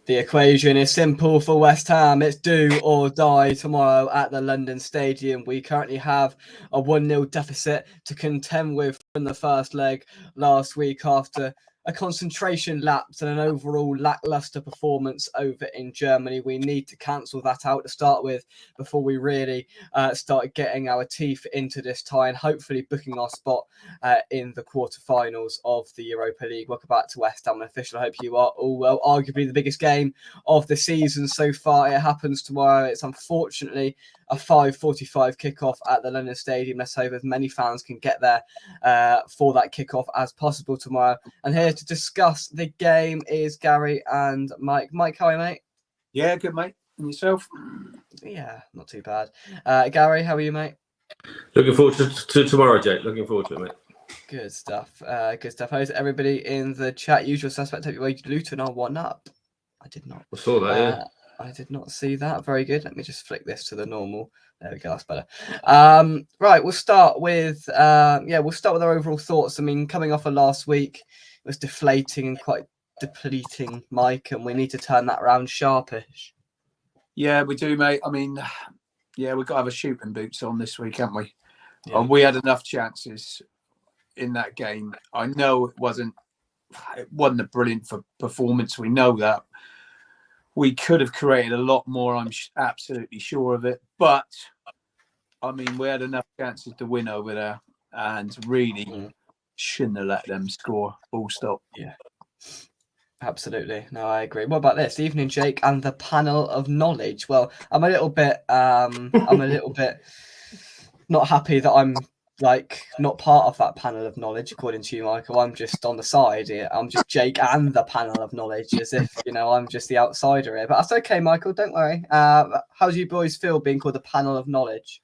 The equation is simple for West Ham. It's do or die tomorrow at the London Stadium. We currently have a 1-0 deficit to contend with in the first leg last week after a concentration lapse and an overall lacklustre performance over in Germany. We need to cancel that out to start with before we really start getting our teeth into this tie and hopefully booking our spot in the quarterfinals of the Europa League. Welcome back to West Ham Official. I hope you are all well. Arguably the biggest game of the season so far. It happens tomorrow. It's unfortunately a 5:45 kickoff at the London Stadium. Let's hope as many fans can get there for that kickoff as possible tomorrow. And here to discuss the game is Gary and Mike. Mike, how are you, mate? Yeah, good, mate. And yourself? Yeah, not too bad. Gary, how are you, mate? Looking forward to tomorrow, Jake. Looking forward to it, mate. Good stuff. Good stuff. How's everybody in the chat? Usual suspect. Hope you Luton are 1-up. I did not. I saw that, yeah. I did not see that. Very good. Let me just flick this to the normal. There we go. That's better. Right. We'll start with we'll start with our overall thoughts. I mean, coming off of last week, it was deflating and quite depleting, Mike, and we need to turn that around sharpish. Yeah, we do, mate. I mean, yeah, we've got to have a shooting boots on this week, haven't we? Yeah. We had enough chances in that game. I know it wasn't a brilliant performance. We know that. We could have created a lot more. I'm absolutely sure of it. But, I mean, we had enough chances to win over there and really shouldn't have let them score. Full stop. Yeah. Absolutely. No, I agree. What about this? Evening, Jake, and the panel of knowledge. Well, I'm a little bit not happy that I'm not part of that panel of knowledge, according to you, Michael. I'm just on the side here. I'm just Jake and the panel of knowledge, as if, I'm just the outsider here. But that's okay, Michael. Don't worry. How do you boys feel being called the panel of knowledge?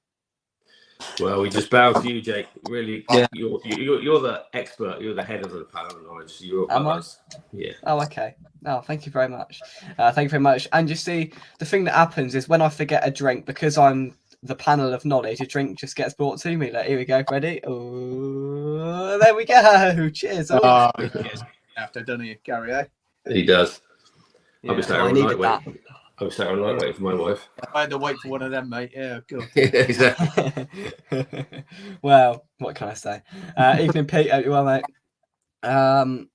Well, we just bow to you, Jake. Really, yeah. You're the expert. You're the head of the panel of knowledge. You're Am I? Yeah. Oh, okay. Oh, thank you very much. Thank you very much. And you see, the thing that happens is when I forget a drink, because I'm the panel of knowledge, a drink just gets brought to me. Like, here we go, ready? Oh, there we go. Cheers. Oh, yes. After done you, Gary, eh? He does. Yeah, I'll be sat on night waiting. I'll be sat on night waiting for my wife. I had to wait for one of them, mate. Yeah, good. Yeah, exactly. Well, what can I say? Evening, Pete. Hope you're well, mate. 1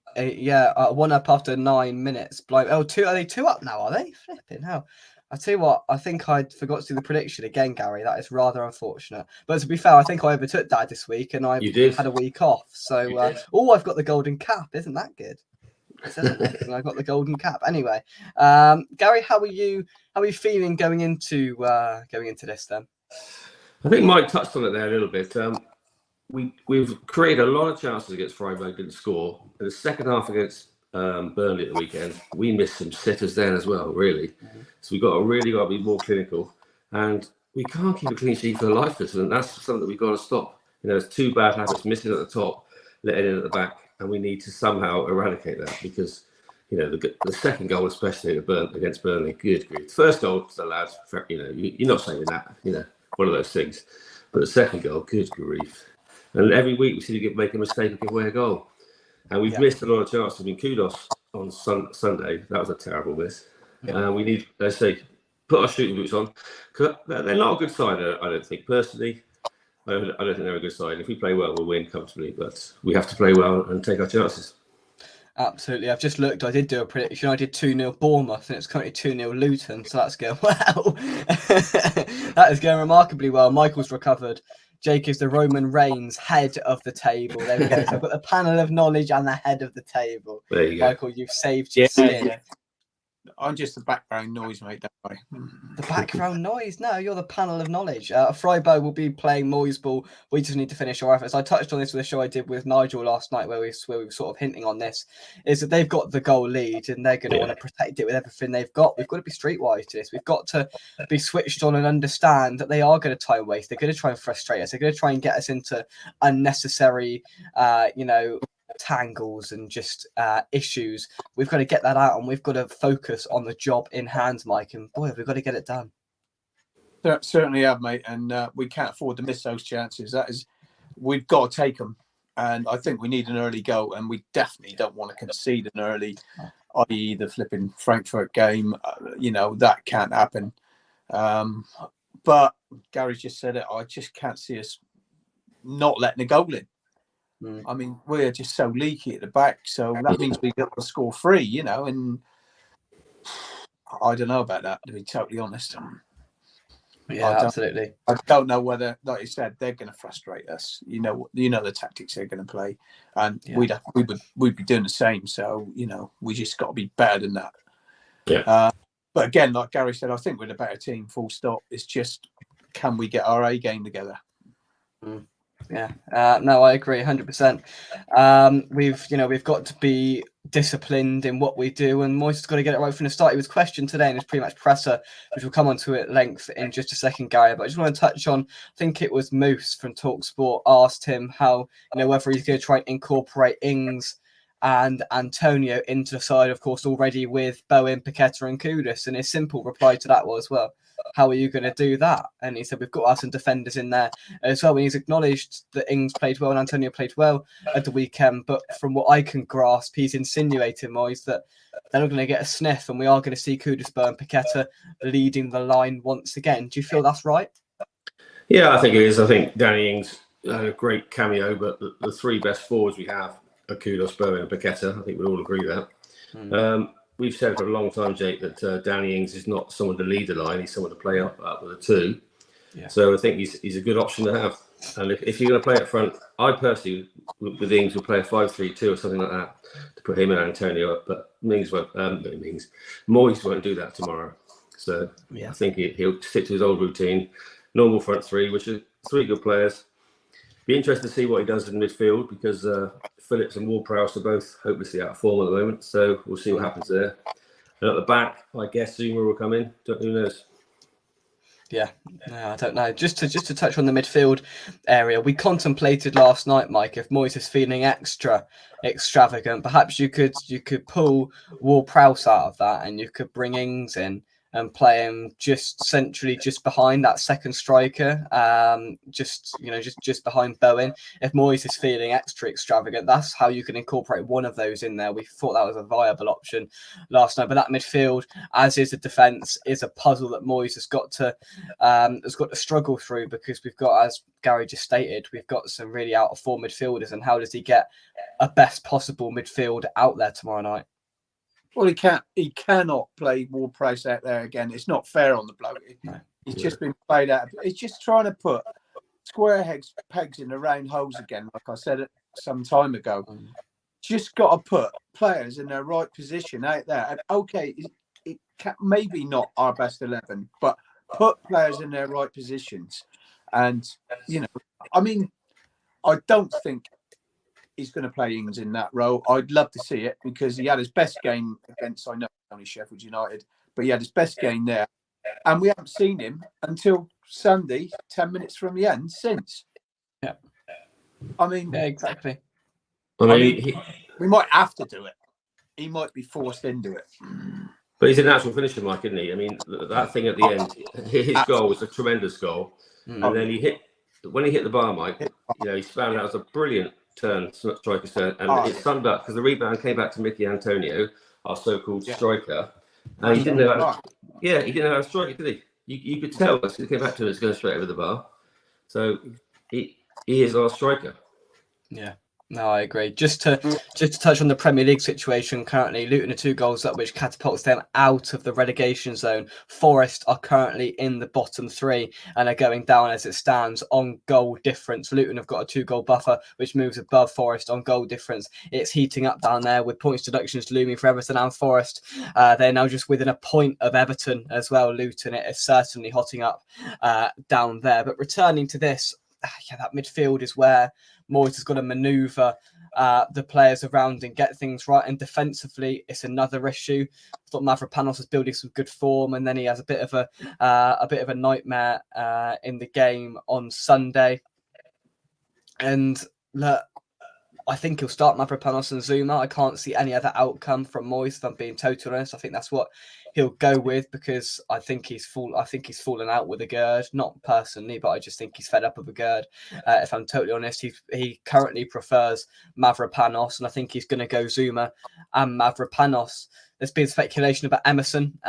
up after 9 minutes. Are they 2 up now? Are they? Flipping hell. I tell you what, I think I forgot to do the prediction again, Gary. That is rather unfortunate. But to be fair, I think I overtook Dad this week, and I had a week off. So, I've got the golden cap. Isn't that good? I got the golden cap. Anyway, Gary, how are you feeling going into this then? I think Mike touched on it there a little bit. We've created a lot of chances against Freiburg, didn't score. In the second half against Burnley at the weekend, we missed some sitters then as well, really. Mm-hmm. So we've got to be more clinical, and we can't keep a clean sheet for the life of us, and that's something that we've got to stop. There's 2 bad habits: missing at the top, letting in at the back, and we need to somehow eradicate that because the second goal, especially against Burnley, good grief. The first goal to the lads, you're not saying that, one of those things, but the second goal, good grief. And every week we seem to make a mistake and give away a goal. And we've missed a lot of chances. I mean, kudos on Sunday. That was a terrible miss. Yeah. We need, let's say, put our shooting boots on. Cause they're not a good side, I don't think. Personally, I don't think they're a good side. If we play well, we'll win comfortably. But we have to play well and take our chances. Absolutely. I've just looked. I did do a prediction. I did 2-0 Bournemouth, and it's currently 2-0 Luton. So that's going well. That is going remarkably well. Michael's recovered. Jake is the Roman Reigns head of the table. There we go. So I've got the panel of knowledge and the head of the table. There you go. Michael, you've saved your skin. Yeah. I'm just the background noise, mate. That way. The background noise? No, you're the panel of knowledge. Freiburg will be playing Moyes ball. We just need to finish our efforts. I touched on this with a show I did with Nigel last night where we were sort of hinting on this, is that they've got the goal lead and they're going to want to protect it with everything they've got. We've got to be streetwise to this. We've got to be switched on and understand that they are going to time waste. They're going to try and frustrate us. They're going to try and get us into unnecessary, tangles and just issues. We've got to get that out and we've got to focus on the job in hand, Mike, and boy, we've got to get it done. Certainly have, mate, and we can't afford to miss those chances. We've got to take them, and I think we need an early goal, and we definitely don't want to concede an early i.e. the flipping Frankfurt game. That can't happen. But Gary's just said it. I just can't see us not letting a goal in. I mean, we're just so leaky at the back, so that means we got to score 3, and I don't know about that, to be totally honest. Absolutely. I don't know whether, like you said, they're going to frustrate us. The tactics they're going to play, and we'd be doing the same. So we just got to be better than that. Yeah. But again, like Gary said, I think we're the better team. Full stop. It's just, can we get our A game together? Yeah, no, I agree 100%. We've got to be disciplined in what we do, and Moyes has got to get it right from the start. He was questioned today in his pre-match presser, which we'll come on to at length in just a second, Gary. But I just want to touch on, I think it was Moose from TalkSport asked him how, whether he's going to try and incorporate Ings and Antonio into the side, of course, already with Bowen, Paqueta and Kudus. And his simple reply to that was, well, how are you going to do that? And he said, we've got some defenders in there as well. And he's acknowledged that Ings played well and Antonio played well at the weekend. But from what I can grasp, he's insinuating, Moyes, that they're not going to get a sniff, and we are going to see Kudus, and Paqueta leading the line once again. Do you feel that's right? Yeah, I think it is. I think Danny Ings had a great cameo, but the 3 best forwards we have are Kudus, Bowen and Paqueta. I think we all agree with that. We've said for a long time, Jake, that Danny Ings is not someone to lead the line. He's someone to play up with a 2. Yeah. So I think he's a good option to have. And if you're going to play up front, I personally, with Ings, will play a 5-3-2 or something like that to put him and Antonio up. But Moyes won't do that tomorrow. So I think he'll stick to his old routine, normal front 3, which are 3 good players. Be interested to see what he does in midfield, because Phillips and Ward-Prowse are both hopelessly out of form at the moment. So we'll see what happens there. And at the back, I guess Zuma will come in. Who knows? Yeah, no, I don't know. Just to touch on the midfield area, we contemplated last night, Mike, if Moyes is feeling extra extravagant, perhaps you could pull Ward-Prowse out of that, and you could bring Ings in and play him just centrally, just behind that second striker, just behind Bowen. If Moyes is feeling extra extravagant, that's how you can incorporate one of those in there. We thought that was a viable option last night, but that midfield, as is the defence, is a puzzle that Moyes has got to struggle through, because we've got, as Gary just stated, we've got some really out of form midfielders, and how does he get a best possible midfield out there tomorrow night? Well, he cannot play Ward-Prowse out there again. It's not fair on the bloke. He's just been played out. He's just trying to put square pegs in the round holes again, like I said it some time ago. Just got to put players in their right position out there. And okay, it maybe not our best 11, but put players in their right positions. And, I mean, I don't think he's going to play Ings in that role. I'd love to see it, because he had his best game against, I know, only Sheffield United, but he had his best game there. And we haven't seen him until Sunday, 10 minutes from the end, since. Yeah. I mean, yeah, exactly. We might have to do it. He might be forced into it. But he's a natural finisher, Mike, isn't he? I mean, that thing at the end, his goal was a tremendous goal. And then when he hit the bar, Mike, he found out it was a brilliant striker's turn, and it summed up, because the rebound came back to Mickey Antonio, our so-called striker, and he didn't know how to strike it, did he? You could tell as it came back to him, it's going straight over the bar. So he is our striker. Yeah. No, I agree. Just to touch on the Premier League situation currently, Luton are 2 goals up, which catapults them out of the relegation zone. Forest are currently in the bottom 3 and are going down as it stands on goal difference. Luton have got a 2-goal buffer, which moves above Forest on goal difference. It's heating up down there, with points deductions looming for Everton and Forest. They're now just within a point of Everton as well. Luton, it is certainly hotting up down there. But returning to this, that midfield is where Moyes has got to manoeuvre the players around and get things right. And defensively, it's another issue. I thought Mavropanos is building some good form, and then he has a bit of a nightmare in the game on Sunday. And look, I think he'll start Mavropanos and Zuma. I can't see any other outcome from Moyes, if I'm being totally honest. I think that's what he'll go with, because I think he's fallen out with Agurd. Not personally, but I just think he's fed up with Agurd. If I'm totally honest, he currently prefers Mavropanos, and I think he's going to go Zuma and Mavropanos. There's been speculation about Emerson.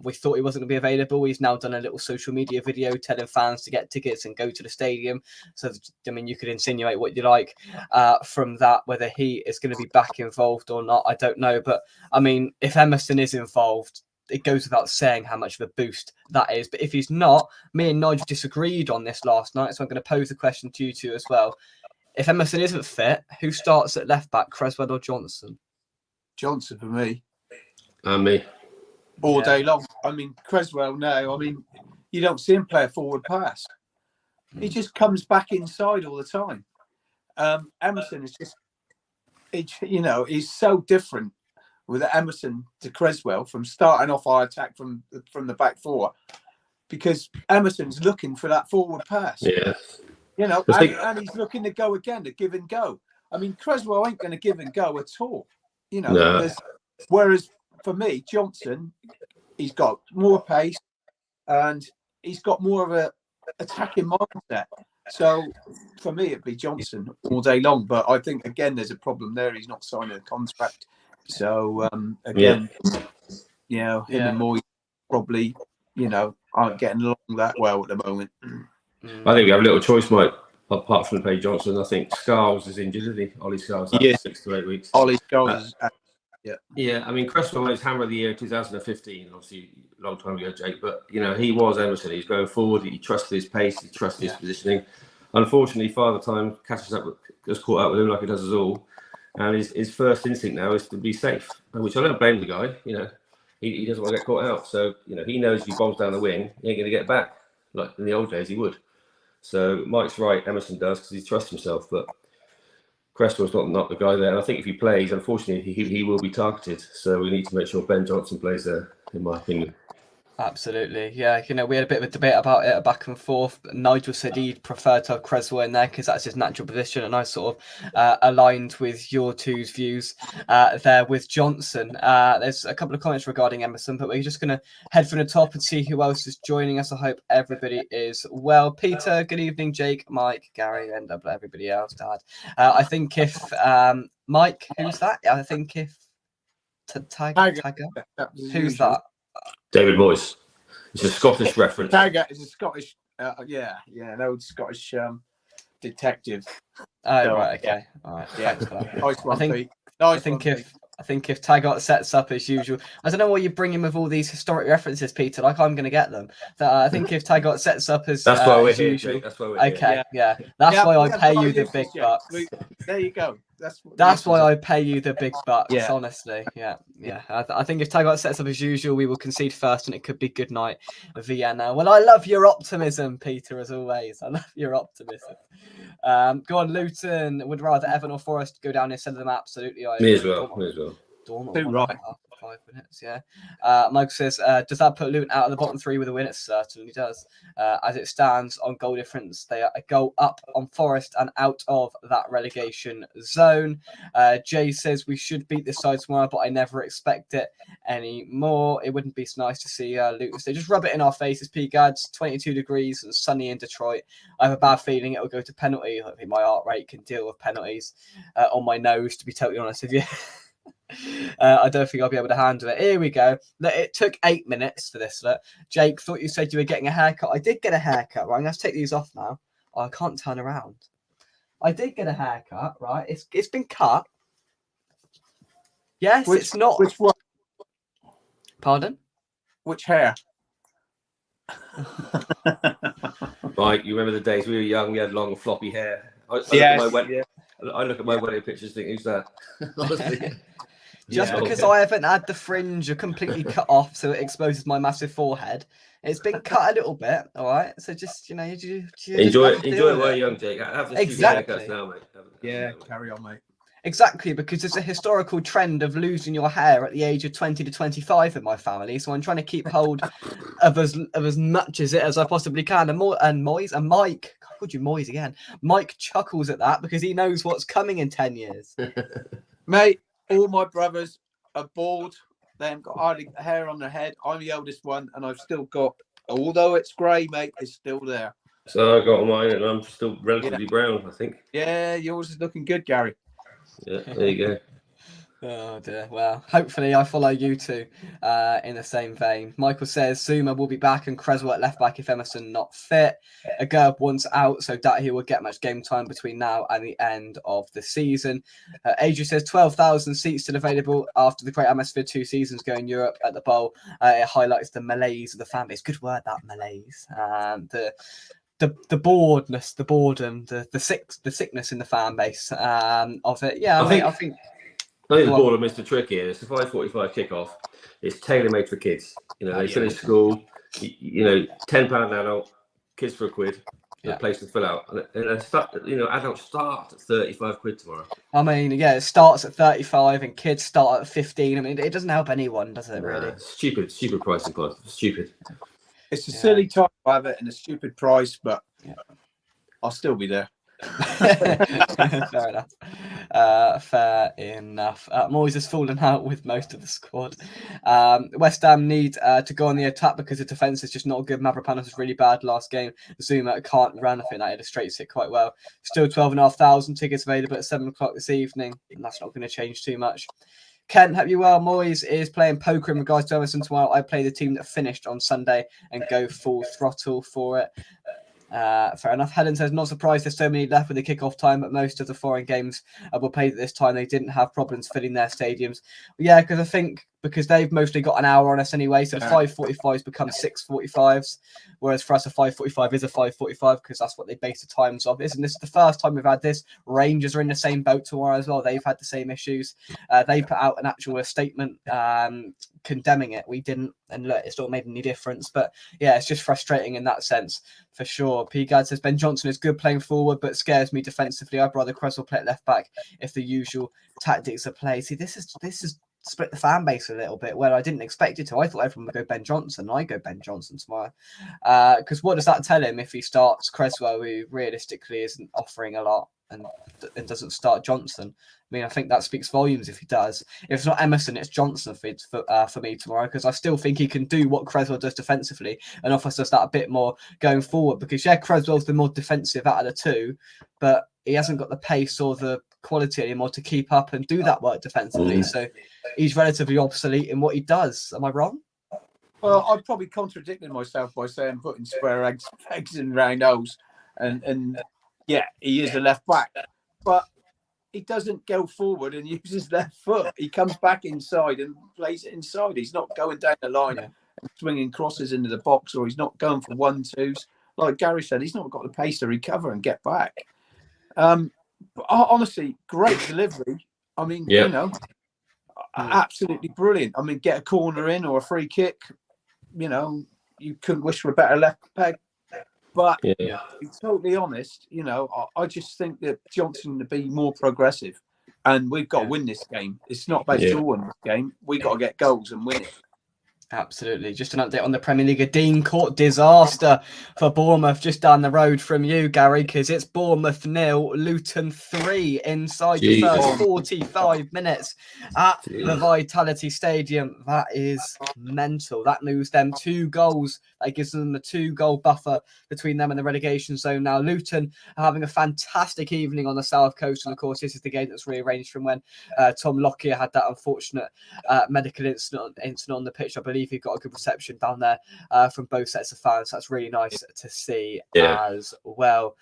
We thought he wasn't going to be available. He's now done a little social media video telling fans to get tickets and go to the stadium. So, I mean, you could insinuate what you like from that. Whether he is going to be back involved or not, I don't know. But, I mean, if Emerson is involved, it goes without saying how much of a boost that is. But if he's not, me and Nigel disagreed on this last night, so I'm going to pose the question to you two as well. If Emerson isn't fit, who starts at left back, Creswell or Johnson? Johnson for me. And me. All day long. I mean, Creswell, no. I mean, you don't see him play a forward pass. He just comes back inside all the time. Emerson is just, he's so different with Emerson to Creswell from starting off our attack from the back four, because Emerson's looking for that forward pass. Yeah. And he's looking to go again, to give and go. I mean, Creswell ain't going to give and go at all. No. Whereas for me, Johnson, he's got more pace and he's got more of a attacking mindset. So for me, it'd be Johnson all day long. But I think, again, there's a problem there. He's not signing a contract. So, again, him and Moy probably, aren't getting along that well at the moment. I think we have a little choice, Mike, apart from play Johnson. I think Scarles is injured, isn't he? Ollie Scarles, 6 to 8 weeks. Ollie Scarles Yeah, I mean, Cresswell was Hammer of the Year 2015, obviously a long time ago, Jake, but, he was Emerson. He's going forward. He trusted his pace. He trusted his positioning. Unfortunately, Father Time has caught up with him like it does us all. And his first instinct now is to be safe, which I don't blame the guy. He doesn't want to get caught out. So, he knows if he bombs down the wing, he ain't going to get back. Like in the old days, he would. So Mike's right, Emerson does, because he trusts himself. But Cresswell's not the guy there. And I think if he plays, unfortunately, he will be targeted. So we need to make sure Ben Johnson plays there, in my opinion. Absolutely. Yeah, we had a bit of a debate about it, back and forth. Nigel said he'd prefer to have Creswell in there because that's his natural position, and I sort of aligned with your two's views there with Johnson. There's a couple of comments regarding Emerson, but we're just going to head from the top and see who else is joining us. I hope everybody is well. Peter, good evening. Jake, Mike, Gary, and everybody else, Dad. I think if Mike, who's that? I think if Tagger, who's that? David Moyes. It's a Scottish reference. Taggart is a Scottish, an old Scottish detective. Oh, right, okay. All right, thanks for that. Nice one, Pete. I think if Taggart sets up as usual, I don't know why you bring him with all these historic references, Peter. Like I'm going to get them. I think if Taggart sets up as that's why we're as here. usual, Jake. That's why we're okay, here. That's why I pay you the big bucks. There you go. That's why I pay you the big bucks. Yeah. Honestly, yeah. I think if Taggart sets up as usual, we will concede first, and it could be good night, Vienna. Well, I love your optimism, Peter, as always. I love your optimism. Go on, Luton. Would rather Everton or Forest go down instead of them? Absolutely. Me as well. Too right. 5 minutes, yeah. Michael says, does that put Luton out of the bottom three with a win? It certainly does. As it stands on goal difference, they are a goal up on Forest and out of that relegation zone. Jay says we should beat this side tomorrow, but I never expect it anymore. It wouldn't be so nice to see Luton. So just rub it in our faces, P-Gads. 22 degrees and sunny in Detroit. I have a bad feeling it will go to penalty. I think my heart rate can deal with penalties on my nose, to be totally honest with you. I don't think I'll be able to handle it. Here we go. It took 8 minutes for this. Look. Jake, thought you said you were getting a haircut. I did get a haircut, right? Let's take these off now. Oh, I can't turn around. I did get a haircut, right? It's been cut. Yes, it's not. Which one? Pardon? Which hair? Mike, you remember the days we were young, we had long floppy hair. I look at my wedding pictures, think, who's that? Honestly. Just because I haven't had the fringe completely cut off, so it exposes my massive forehead. It's been cut a little bit, all right. So just you enjoy it while you're young, Jake. Have the exactly. haircuts now, mate. Yeah, carry on, mate. Exactly, because there's a historical trend of losing your hair at the age of 20 to 25 in my family. So I'm trying to keep hold of as much as it as I possibly can. And Mike, I called you Moyes again. Mike chuckles at that because he knows what's coming in 10 years. Mate, all my brothers are bald. They haven't got hardly hair on their head. I'm the oldest one, and I've still got, although it's grey, mate, it's still there. So I got mine, and I'm still relatively brown, I think. Yeah, yours is looking good, Gary. Yeah, there you go. Oh dear. Well, hopefully I follow you two in the same vein. Michael says Zuma will be back and Creswell at left back if Emerson not fit. Gerb once out, so that he will get much game time between now and the end of the season. Adrian says 12,000 seats still available after the great atmosphere 2 seasons ago in Europe at the Bowl. It highlights the malaise of the fan base. Good word, that malaise. The boredness, the boredom, the sickness in the fan base of it. Yeah, I think the ball of Mr. Trick here. It's a 5:45 kickoff. It's tailor-made for kids. They finish school. £10 adult, kids for £1. The place to fill out. And adults start at £35 tomorrow. I mean, yeah, it starts at 35 and kids start at 15. I mean, it doesn't help anyone, does it? Really? Stupid pricing class. Stupid. It's a silly time to have it and a stupid price, but I'll still be there. Fair enough. Moyes has fallen out with most of the squad. West Ham need to go on the attack because the defence is just not good. Mavropanos was really bad last game. Zuma can't run. I think that illustrates it quite well. Still 12,500 tickets available at 7 o'clock this evening, and that's not going to change too much. Kent, hope you well. Moyes is playing poker in regards to Emerson tomorrow. I play the team that finished on Sunday and go full throttle for it. Fair enough. Helen says, not surprised there's so many left with the kickoff time, but most of the foreign games were played at this time. They didn't have problems filling their stadiums. Yeah, because I think they've mostly got an hour on us anyway, so 5:45s become 6:45s, whereas for us a 5:45 is a 5:45 because that's what they base the times off. Isn't this the first time we've had this? Rangers are in the same boat tomorrow as well. They've had the same issues. They put out an actual statement condemning it. We didn't, and look, it's not made any difference. But yeah, it's just frustrating in that sense for sure. P-Gad says Ben Johnson is good playing forward, but scares me defensively. I'd rather Creswell play at left back if the usual tactics are played. See, this is split the fan base a little bit where I didn't expect it to. I thought everyone would go Ben Johnson. I go Ben Johnson tomorrow. Because what does that tell him if he starts Creswell, who realistically isn't offering a lot, and doesn't start Johnson? I mean, I think that speaks volumes if he does. If it's not Emerson, it's Johnson for me tomorrow, because I still think he can do what Creswell does defensively and offers us that a bit more going forward. Because, Creswell's the more defensive out of the two, but he hasn't got the pace or the quality anymore to keep up and do that work defensively. So he's relatively obsolete in what he does. Am I wrong? Well, I've probably contradicted myself by saying putting square eggs in round holes. And yeah, he is a left back, but he doesn't go forward and use his left foot. He comes back inside and plays it inside. He's not going down the line and swinging crosses into the box, or he's not going for 1-2s. Like Gary said, he's not got the pace to recover and get back. But honestly, great delivery. I mean, absolutely brilliant. I mean, get a corner in or a free kick. You couldn't wish for a better left peg. But to be totally honest, I just think that Johnson to be more progressive, and we've got to win this game. It's not about drawing this game. We got to get goals and win it. Absolutely. Just an update on the Premier League. A Dean Court disaster for Bournemouth just down the road from you, Gary, because it's Bournemouth 0, Luton 3 inside the first 45 minutes at the Vitality Stadium. That is mental. That moves them 2 goals. That gives them the 2-goal buffer between them and the relegation zone. Now, Luton are having a fantastic evening on the South Coast. And, of course, this is the game that's rearranged from when Tom Lockyer had that unfortunate medical incident on the pitch. I believe he got a good reception down there from both sets of fans. That's really nice to see as well.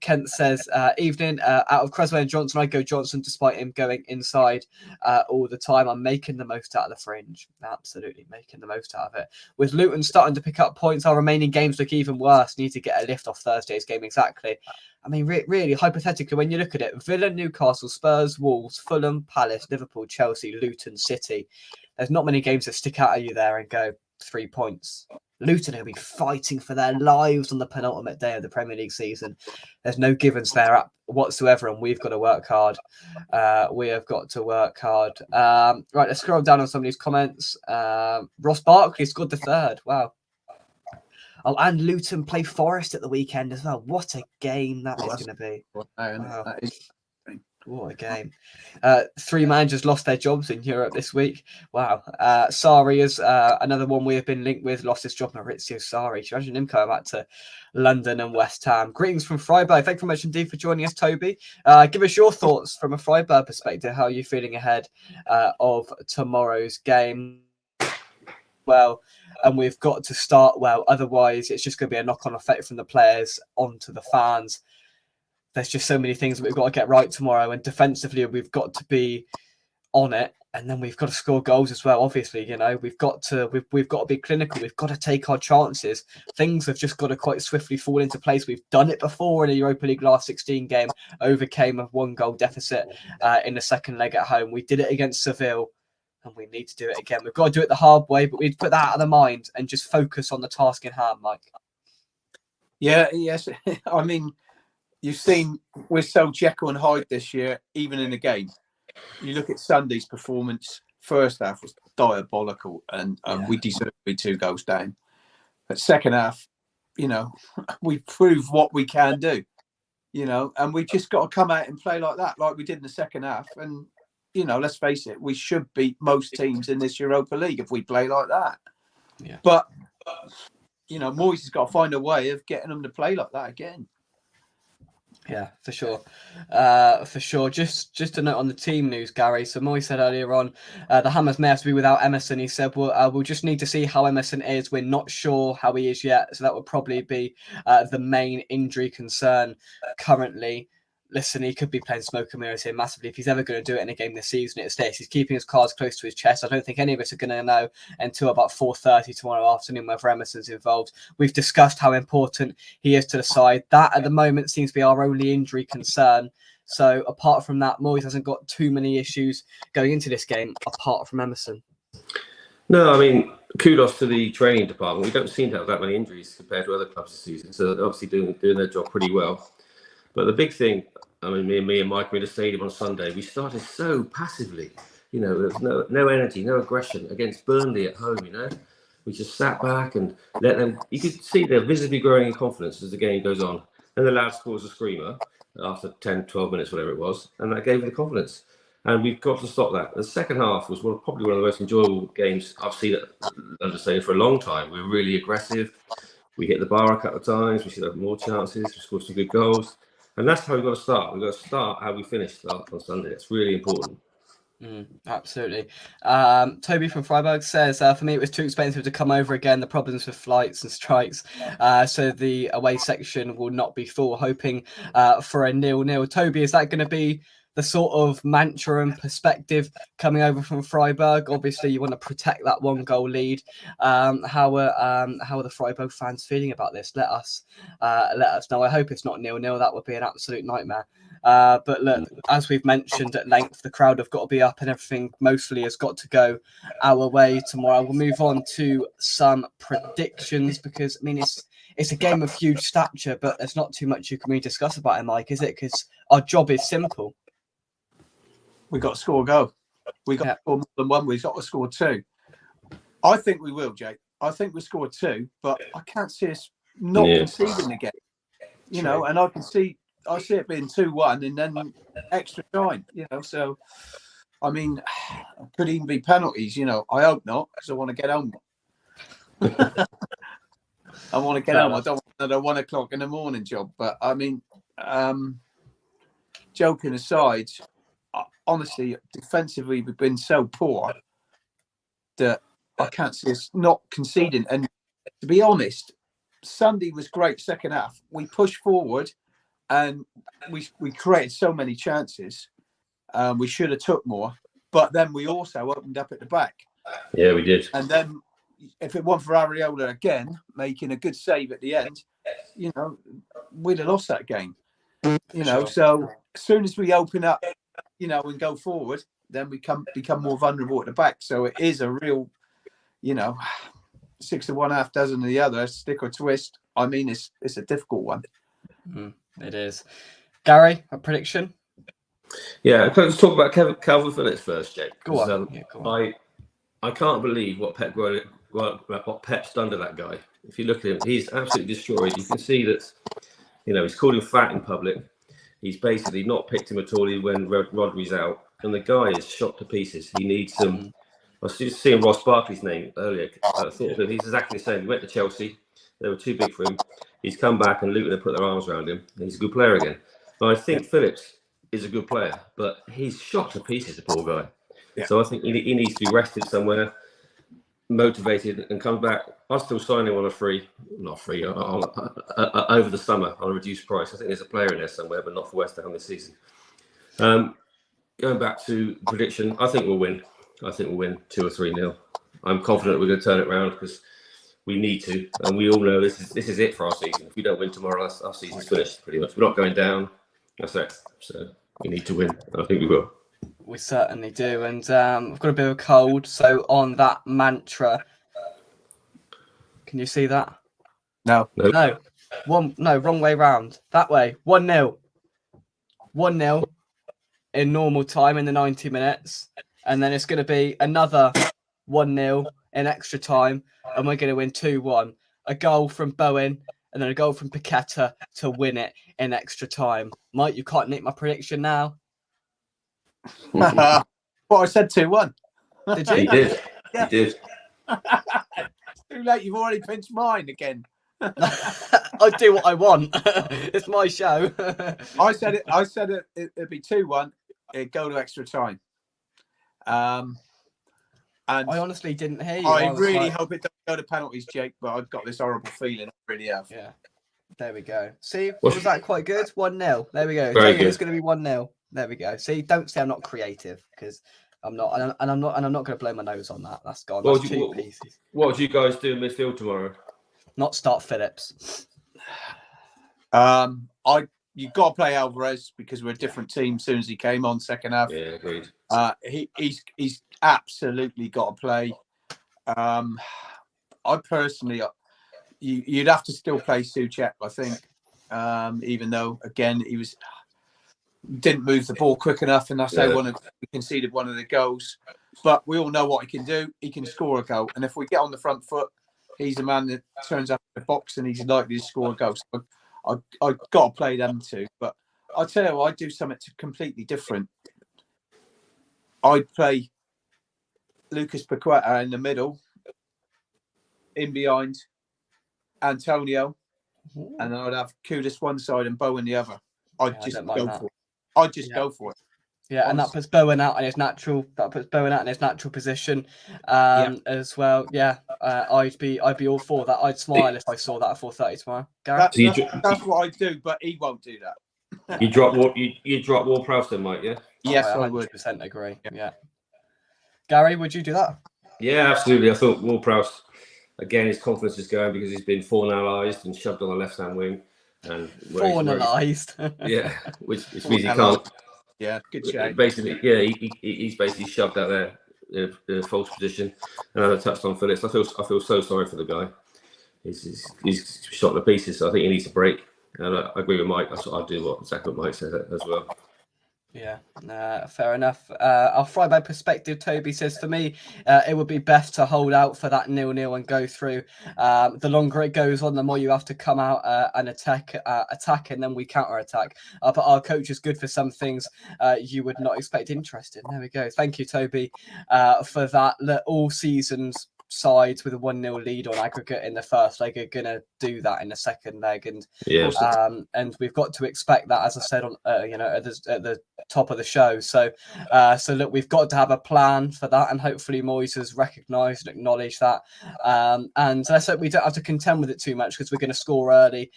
Kent says, evening, out of Creswell and Johnson, I go Johnson despite him going inside all the time. I'm making the most out of the fringe. Absolutely making the most out of it. With Luton starting to pick up points, our remaining games look even worse. Need to get a lift off Thursday's game. Exactly. I mean, really, hypothetically, when you look at it, Villa, Newcastle, Spurs, Wolves, Fulham, Palace, Liverpool, Chelsea, Luton, City. There's not many games that stick out at you there and go 3 points. Luton will be fighting for their lives on the penultimate day of the Premier League season. There's no givens there whatsoever, and we've got to work hard. We have got to work hard. Right, let's scroll down on some of these comments. Ross Barkley scored the third. Wow. Oh, and Luton play Forest at the weekend as well. What a game that is going to be. Wow. What a game. 3 managers lost their jobs in Europe this week. Wow. Sarri is another one we have been linked with, lost his job. Maurizio Sarri. Can you imagine him coming back to London and West Ham? Greetings from Freiburg. Thank you very much indeed for joining us, Toby. Give us your thoughts from a Freiburg perspective. How are you feeling ahead of tomorrow's game? Well, and we've got to start well. Otherwise, it's just going to be a knock-on effect from the players onto the fans. There's just so many things that we've got to get right tomorrow, and defensively we've got to be on it, and then we've got to score goals as well. Obviously, we've got to be clinical. We've got to take our chances. Things have just got to quite swiftly fall into place. We've done it before in a Europa League last 16 game, overcame a 1-goal deficit in the second leg at home. We did it against Seville, and we need to do it again. We've got to do it the hard way, but we'd put that out of the mind and just focus on the task in hand, Mike. Yeah, yes. I mean, you've seen we're so Jekyll and Hyde this year, even in a game. You look at Sunday's performance, first half was diabolical, and we deserve to be 2 goals down. But second half, we proved what we can do, and we just got to come out and play like that, like we did in the second half. And, let's face it, we should beat most teams in this Europa League if we play like that. Yeah. But, Moyes has got to find a way of getting them to play like that again. Yeah, for sure. For sure. Just a note on the team news, Gary. So Moy said earlier on, the Hammers may have to be without Emerson. He said, we'll just need to see how Emerson is. We're not sure how he is yet. So that would probably be the main injury concern currently. Listen, he could be playing smoke and mirrors here massively. If he's ever going to do it in a game this season, it's this. He's keeping his cards close to his chest. I don't think any of us are going to know until about 4:30 tomorrow afternoon whether Emerson's involved. We've discussed how important he is to the side. That, at the moment, seems to be our only injury concern. So, apart from that, Moyes hasn't got too many issues going into this game, apart from Emerson. No, I mean, kudos to the training department. We don't seem to have that many injuries compared to other clubs this season. So, they're obviously doing their job pretty well. But the big thing, I mean, me and Mike were in the stadium on Sunday. We started so passively. There was no energy, no aggression against Burnley at home, We just sat back and let them. You could see they're visibly growing in confidence as the game goes on. Then the lad scores a screamer after 10, 12 minutes, whatever it was. And that gave them the confidence. And we've got to stop that. The second half was probably one of the most enjoyable games I've seen at London Stadium for a long time. We were really aggressive. We hit the bar a couple of times. We should have more chances. We scored some good goals. And that's how we've got to start. We've got to start how we finished on Sunday. It's really important. Absolutely. Toby from Freiburg says, for me, it was too expensive to come over again. The problems with flights and strikes. So the away section will not be full, hoping for a 0-0. Toby, is that going to be the sort of mantra and perspective coming over from Freiburg? Obviously, you want to protect that 1-goal lead. How are the Freiburg fans feeling about this? Let us know. I hope it's not 0-0. That would be an absolute nightmare. But look, as we've mentioned at length, the crowd have got to be up and everything mostly has got to go our way tomorrow. We'll move on to some predictions because, I mean, it's a game of huge stature, but there's not too much you can really discuss about it, Mike, is it? Because our job is simple. We got to score a goal. We got to score more than one. We've got to score 2. I think we will, Jake. I think we score 2, but I can't see us not conceding again. And I see it being 2-1 and then extra time. So I mean, it could even be penalties. I hope not, because I want to get home. I want to get home. I don't want another 1 o'clock in the morning job. But I mean, joking aside, honestly, defensively, we've been so poor that I can't see us not conceding. And to be honest, Sunday was great second half. We pushed forward and we created so many chances. We should have took more, but then we also opened up at the back. Yeah, we did. And then if it weren't for Areola again making a good save at the end, we'd have lost that game. Sure. So as soon as we open up, and go forward, then we become more vulnerable at the back. So it is a real, 6 of one, half dozen of the other, stick or twist. I mean, it's a difficult one. It is. Gary, a prediction? Yeah, let's talk about Calvin Phillips first, Jake. Go on. Go on. I can't believe what Pep's done to that guy. If you look at him, he's absolutely destroyed. You can see that, he's called him fat in public. He's basically not picked him at all when Rodri's out. And the guy is shot to pieces. He needs some... I was just seeing Ross Barkley's name earlier. I thought of him. He's exactly the same. He went to Chelsea. They were too big for him. He's come back and Luton have put their arms around him. And he's a good player again. But I think Phillips is a good player, but he's shot to pieces, the poor guy. Yeah. So I think he needs to be rested somewhere, motivated, and come back. I'll still sign him on over the summer on a reduced price. I think there's a player in there somewhere, but not for West Ham this season. Going back to prediction, I think we'll win. I think we'll win 2 or 3-0. I'm confident we're going to turn it around because we need to, and we all know this is it for our season. If we don't win tomorrow, our season's finished pretty much. We're not going down. That's it. So we need to win, and I think we will. We certainly do, and I've got a bit of a cold. So on that mantra, can you see that? No. Wrong way round. That way. 1-0. 1-0 in normal time in the 90 minutes, and then it's going to be another 1-0 in extra time, and we're going to win 2-1. A goal from Bowen, and then a goal from Paqueta to win it in extra time. Mike, you can't nick my prediction now. Well, I said 2-1. Did you? He did. Yeah. He did. It's too late. You've already pinched mine again. I do what I want. It's my show. I said it'd be 2-1. It'd go to extra time. And I honestly didn't hear you. I really hope it doesn't go to penalties, Jake, but I've got this horrible feeling. I really have. Yeah. There we go. See, was that quite good? 1-0. There we go. Very good. It's going to be 1-0. There we go. See, don't say I'm not creative because I'm not, and I'm not going to blow my nose on that. That's gone. That's 2 pieces. What would you guys do in midfield tomorrow? Not start Phillips. You've got to play Alvarez because we're a different team as soon as he came on second half. Yeah, agreed. He's absolutely got to play. I personally, you'd have to still play Souček, I think, even though again he didn't move the ball quick enough, and that's how we conceded one of the goals. But we all know what he can do. He can score a goal, and if we get on the front foot, he's a man that turns up in the box and he's likely to score a goal. So I've got to play them too. But I'll tell you what, I'd do something completely different. I'd play Lucas Paqueta in the middle, in behind Antonio, and then I'd have Kudus one side and Bowen the other. I'd just go for it. I'd just go for it. Yeah, honestly. And that puts Bowen out in his natural. Position, as well. Yeah, I'd be all for that. I'd smile if I saw that at 4:30 tomorrow. Gareth? That's what I do, but he won't do that. You drop Ward-Prowse then, Mike? Yeah. Yes, I would. 100% agree. Yeah. Gary, would you do that? Yeah, absolutely. I thought Ward-Prowse, again, his confidence is going because he's been fornalised and shoved on the left-hand wing. And Fornalised. Yeah, which means he can't. Yeah, good shot. Basically, yeah, he's basically shoved out there in a false position. And as I touched on Phillips, I feel so sorry for the guy. He's shot to pieces. So I think he needs a break. And I agree with Mike. That's what I'd do. Exactly what Mike said as well. Yeah, fair enough. Our Freiburg perspective, Toby says, for me, it would be best to hold out for that 0-0 and go through. The longer it goes on, the more you have to come out and attack, and then we counter-attack. But our coach is good for some things you would not expect. Interesting. There we go. Thank you, Toby, for that. All seasons sides with a 1-0 lead on aggregate in the first leg are gonna do that in the second leg, and we've got to expect that, as I said on at the top of the show. So look, we've got to have a plan for that, and hopefully Moyes has recognised and acknowledged that, and let's hope we don't have to contend with it too much, because we're going to score early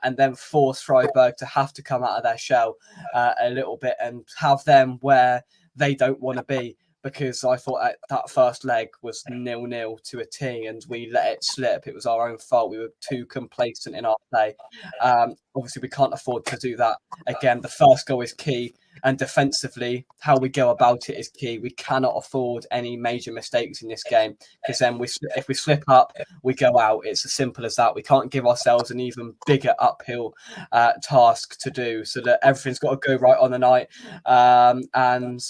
and then force Freiburg to have to come out of their shell a little bit and have them where they don't want to be. because I thought that first leg was 0-0 to a T, and we let it slip. It was our own fault. We were too complacent in our play. Obviously, we can't afford to do that again. The first goal is key, and defensively, how we go about it is key. We cannot afford any major mistakes in this game, because then if we slip up, we go out. It's as simple as that. We can't give ourselves an even bigger uphill task to do, so that everything's got to go right on the night. And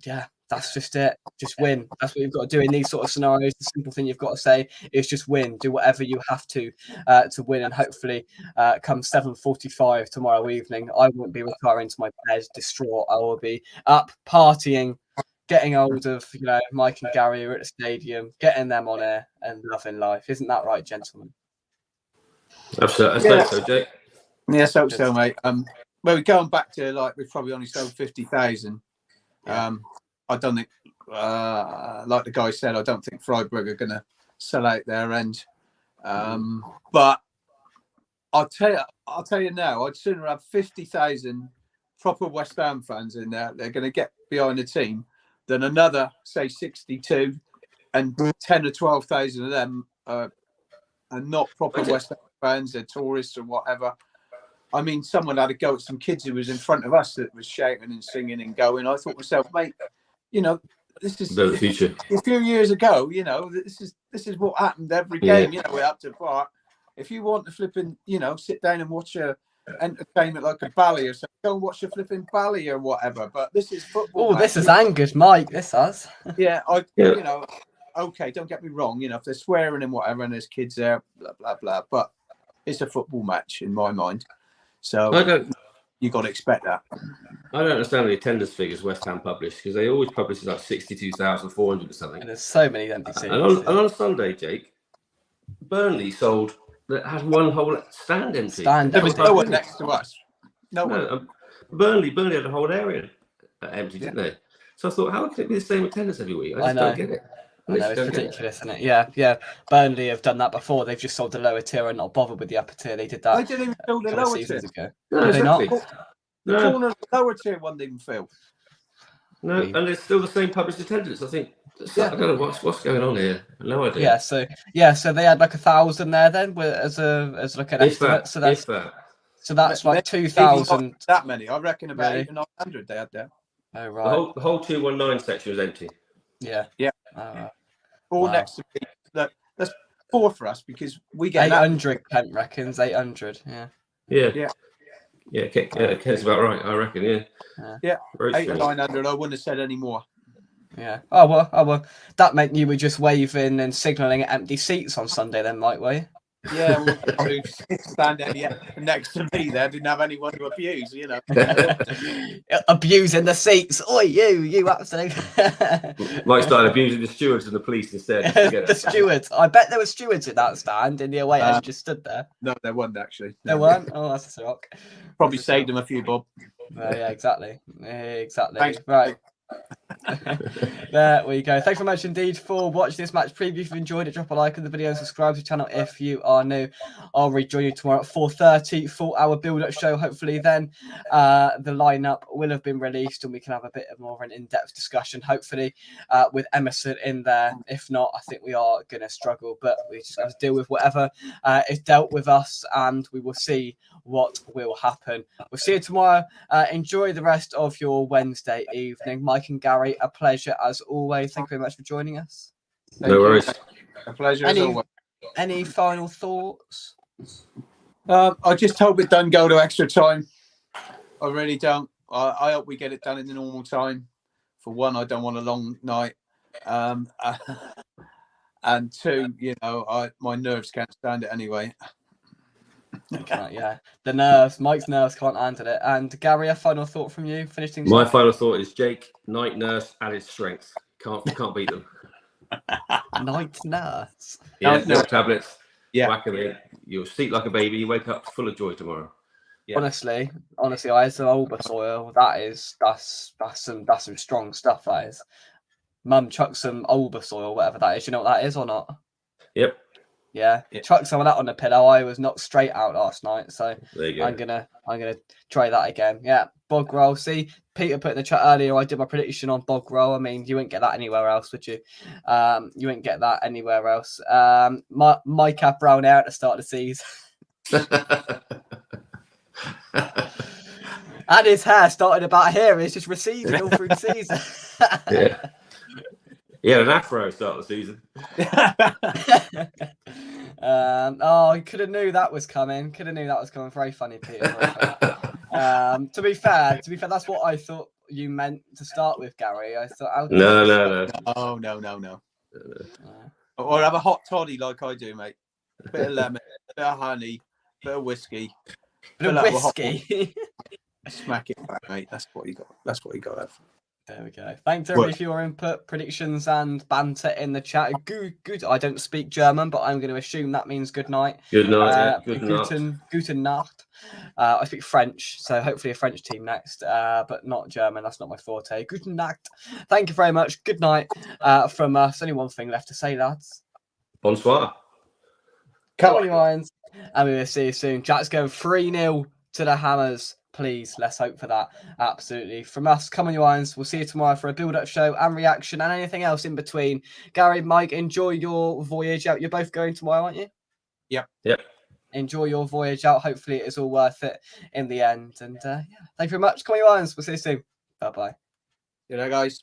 yeah, that's just it. Just win. That's what you've got to do in these sort of scenarios. The simple thing you've got to say is just win. Do whatever you have to win, and hopefully come 7:45 tomorrow evening, I won't be retiring to my bed distraught. I will be up partying, getting hold of Mike and Gary are at the stadium, getting them on air and loving life. Isn't that right, gentlemen? Absolutely. I so, Jake. Yes, hope so, mate. Well, we're going back to we've probably only sold 50,000. Yeah. I don't think, like the guy said, I don't think Freiburg are going to sell out their end. But I'll tell you now, I'd sooner have 50,000 proper West Ham fans in there. They're going to get behind the team than another, say, 62, and 10 or 12,000 of them are not proper West Ham fans. They're tourists or whatever. I mean, someone had a go at some kids who was in front of us that was shouting and singing and going. I thought to myself, mate, this is the future. A few years ago, this is what happened every game. We're up to par. If you want to flipping, sit down and watch a entertainment like a ballet or something, go and watch a flipping ballet or whatever. But this is football. Oh, this is angered Mike. This has. Yeah, okay, don't get me wrong. If they're swearing and whatever, and there's kids there, blah blah blah. But it's a football match in my mind. So you got to expect that. I don't understand the attendance figures West Ham publish, because they always publish like 62,400 or something. And there's so many empty seats. And on Sunday, Jake, Burnley had one whole stand empty. There was no one next to us. No one. Burnley had a whole area empty, didn't they? So I thought, how can it be the same attendance every week? I just don't get it. I know, it's ridiculous, isn't it? Yeah. Burnley have done that before. They've just sold the lower tier and not bothered with the upper tier. They did that. They didn't even fill the lower tier. Ago. No, Did exactly. they not? The corner of the lower tier one didn't fill. No, and it's still the same published attendance. I think. I don't know what's going on here. No idea. So they had like 1,000 there then, as like an estimate. So that's like 2,000. That many, I reckon about 800 or 900 they had there. Oh right. The whole 219 section was empty. Yeah. All next to me. Look, that's poor for us because we get 800. Kent reckons 800. Yeah, Kent's about right, I reckon. Yeah. 800 or 900. I wouldn't have said any more. Yeah. Oh well. That meant you were just waving and signalling at empty seats on Sunday, then, Mike, were you? Yeah, well, standing next to me there didn't have anyone to abuse, Abusing the seats. Oi, you absolutely. Mike started abusing the stewards and the police instead. The stewards. I bet there were stewards in that stand in the away end just stood there. No, there weren't actually. There weren't? Oh, that's a shock. Probably saved them a few bob. Yeah, exactly. Thanks. Right. There we go. Thanks very much indeed for watching this match preview. If you enjoyed it, drop a like on the video and subscribe to the channel if you are new. I'll rejoin you tomorrow at 4:30 for our build-up show. Hopefully then the lineup will have been released and we can have a bit more of an in-depth discussion, hopefully with Emerson in there. If not, I think we are going to struggle, but we just have to deal with whatever is dealt with us, and we will see what will happen. We'll see you tomorrow. Enjoy the rest of your Wednesday evening. Mike and Gary, a pleasure as always. Thank you very much for joining us. No worries. A pleasure as always. Any final thoughts? I just hope it doesn't go to extra time. I really don't. I hope we get it done in the normal time. For one, I don't want a long night. And two, my nerves can't stand it anyway. The nerves. Mike's nerves can't handle it. And Gary, a final thought from you? Finish things My off. final thought is Jake, night nurse at his strength. Can't beat them. Night nurse. Yeah, no tablets. Yeah. Whack them in. You'll sleep like a baby. You wake up full of joy tomorrow. Yeah. Honestly, I had some Olbersoil. That's some strong stuff. That is. Mum chucked some Olbersoil, whatever that is. You know what that is or not? Yep. Yeah, Yeah. chuck some of that on the pillow. I was knocked straight out last night, so There you go. I'm gonna try that again. Yeah, bog roll. See, Peter put in the chat earlier. I did my prediction on bog roll. I mean, you wouldn't get that anywhere else, would you? You wouldn't get that anywhere else. Mike had brown hair at the start of the season, and his hair started about here. It's just receded all through the season. Yeah. He had an afro start of the season. I could have knew that was coming. Very funny, Peter. Very funny. To be fair, that's what I thought you meant to start with, Gary. I thought, No. No. Or have a hot toddy like I do, mate. Bit of lemon, bit of honey, bit of whiskey. Bit of whiskey. Smack it back, mate. That's what you got. That's what you got to have. There we go. Thanks everybody for your input, predictions, and banter in the chat. Good. I don't speak German, but I'm going to assume that means good night. Good night. Guten Nacht. I speak French, so hopefully a French team next, but not German. That's not my forte. Guten Nacht. Thank you very much. Good night from us. Only one thing left to say, lads. Bonsoir. Come on, you irons. And we will see you soon. Jack's going 3-0 to the Hammers. Please, let's hope for that. Absolutely. From us, come on, you irons. We'll see you tomorrow for a build-up show and reaction and anything else in between. Gary, Mike, enjoy your voyage out. You're both going tomorrow, aren't you? Yep. Enjoy your voyage out. Hopefully it is all worth it in the end. And thank you very much. Come on, you irons. We'll see you soon. Bye-bye. Guys.